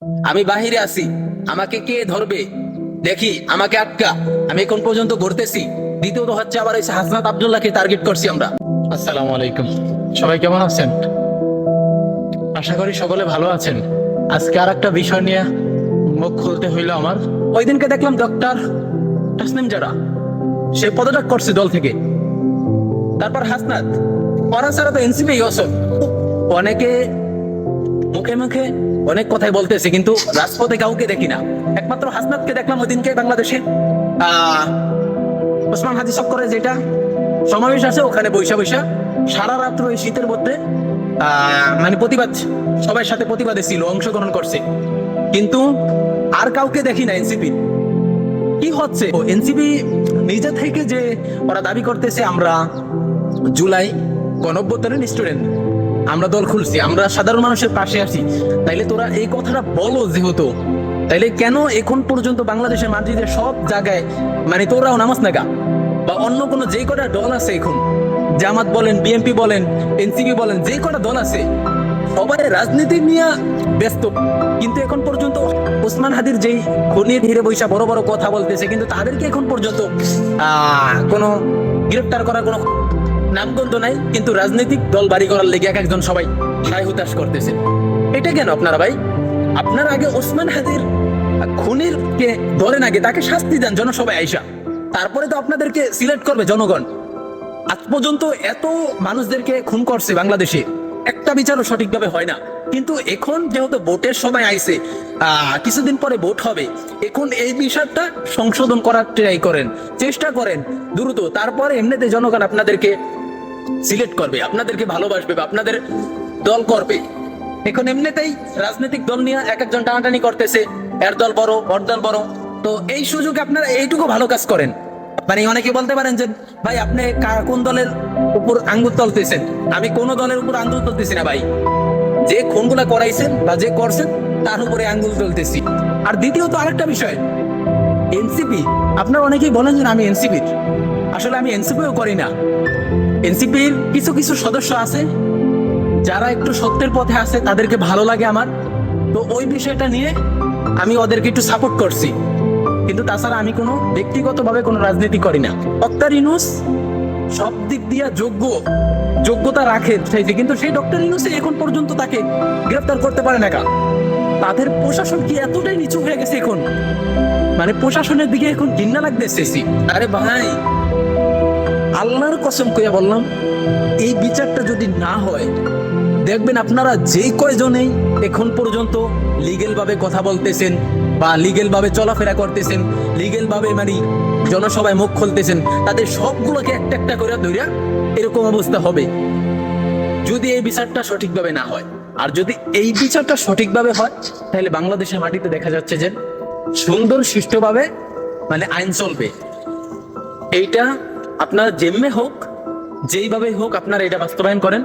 আমি বাহিরে আছি, আমাকে কে ধরবে? দেখি আমাকে আটকা, আমি এখন পর্যন্ত ঘুরতেছি। দ্বিতীয়ত হচ্ছে আবার এই হাসনাত আব্দুল্লাহকে টার্গেট করছি আমরা। আসসালামু আলাইকুম। সবাই কেমন আছেন? আশা করি সকলে ভালো আছেন। আজকে আর একটা বিষয় নিয়ে মুখ খুলতে হইলো আমার। ওই দিনকে দেখলাম ডক্টর তাসনিম জারা, সে পদত্যাগ করছে দল থেকে। তারপর হাসনাত, ওরা ছাড়া তো এনসিপি অসল। অনেকে মুখে মুখে অনেক কথাই বলতেছে, কিন্তু রাজপথে কাউকে দেখি না। একমাত্র হাসনাতকে দেখলাম ওই দিনকে বাংলাদেশে ওসমান হাজি চক্করে যেটা সমাবেশ আছে, ওখানে বৈশা বৈশা সারা রাত্র এই শীতের মধ্যে মানে প্রতিবাদ, সবার সাথে প্রতিবাদে ছিল, অংশগ্রহণ করছে। কিন্তু আর কাউকে দেখি না এনসিপি। কি হচ্ছে এনসিপি নিজে থেকে যে ওরা দাবি করতেছে আমরা জুলাই গণঅভ্যুত্থানের স্টুডেন্ট, আমরা দল খুলছি, আমরা সাধারণ মানুষের পাশে আছি। তাইলে তোরা এই কথাটা বলো যেহেতু, তাইলে কেন এখন পর্যন্ত বাংলাদেশের মাটিতে সব জায়গায় মানে তোরাও নামাজ নাগা বা অন্য কোনো যে কটা দল আছে এখন, জামাত বলেন, বিএনপি বলেন, এনসিপি বলেন, যে কটা দল আছে সবাই রাজনীতি নিয়ে ব্যস্ত। কিন্তু এখন পর্যন্ত ওসমান হাদির যেই খনির ধীরে বৈশা বড় বড় কথা বলতেছে, কিন্তু তাদেরকে এখন পর্যন্ত কোনো গ্রেফতার করার কোনো নামগন্ধ নাই। কিন্তু রাজনৈতিক দল বাড়ি করার লেগে এক একজন সবাই হাই হুতাশ করতেছে। এটা কেন আপনারা ভাই? আপনারা আগে ওসমান হাদির খুনির কে ধরেন, আগে তাকে শাস্তি দেন জনসভায় আইসা, তারপরে তো আপনাদেরকে সিলেক্ট করবে জনগণ। আজ পর্যন্ত এত মানুষদেরকে খুন করছে বাংলাদেশে, একটা বিচারও সঠিকভাবে হয় না। কিন্তু এখন যেহেতু ভোটের সময় আইছে, কিছুদিন পরে ভোট হবে, এখন এই বিষয়টা সংশোধন করার ট্রাই করেন, চেষ্টা করেন দ্রুত। তারপরে এমনিতে জনগণ আপনাদেরকে সিলেক্ট করবে, আপনাদেরকে ভালোবাসবে বা আপনাদের দল করবে। এখন এমনিতেই রাজনৈতিক দল নিয়ে এক একজন টানাটানি করতেছে, এর দল বড়, ওর দল বড়। তো এই সুযোগে আপনারা এইটুকু ভালো কাজ করেন। মানে অনেকে বলতে পারেন যে ভাই আপনি কোন দলের উপর আঙ্গুল তুলতেছেন? আমি কোন দলের উপর আঙ্গুল তুলতেছি না ভাই, যে খুনগুলা করাইছেন বা যে করছেন তার উপরে আঙ্গুল তুলতেছি। আর দ্বিতীয়ত আরেকটা বিষয়, এনসিপি, আপনারা অনেকেই বলেন যে আমি এনসিপির, আসলে আমি এনসিপিও করি না। এনসিপির কিছু কিছু সদস্য আছে যারা একটু সত্যের পথে আছে, তাদেরকে ভালো লাগে আমার, তো ওই বিষয়টা নিয়ে আমি ওদেরকে একটু সাপোর্ট করছি। কিন্তু তাছাড়া আমি কোনো ব্যক্তিগতভাবে কোনো রাজনীতি করি না। ডক্টর ইউনূস সব দিক দিয়ে যোগ্যতা রাখে চাইছে, কিন্তু সেই ডক্টর ইউনূসে এখন পর্যন্ত তাকে গ্রেফতার করতে পারে না। তাদের প্রশাসন কি এতটাই নিচু হয়ে গেছে এখন, মানে প্রশাসনের দিকে এখন ঘৃণা লাগতেছে। আরে ভাই, আল্লাহর কসম কইয়া বললাম, এই বিচারটা যদি না হয়, দেখবেন আপনারা যেই কয়জনেই এখন পর্যন্ত লিগেল ভাবে কথা বলতেছেন বা লিগেল ভাবে চলাফেরা করতেছেন, লিগেল ভাবে মানে জনসভায় মুখ খুলতেছেন, তাদের সবগুলোকে একটা একটা করে ধইরা এরকম অবস্থা হবে যদি এই বিচারটা সঠিকভাবে না হয়। আর যদি এই বিচারটা সঠিকভাবে হয়, তাহলে বাংলাদেশের মাটিতে দেখা যাচ্ছে যে সুন্দর সুষ্ঠুভাবে মানে আইন চলবে। এইটা আপনার যেমনে হোক, যেইভাবে হোক, আপনারা এটা বাস্তবায়ন করেন।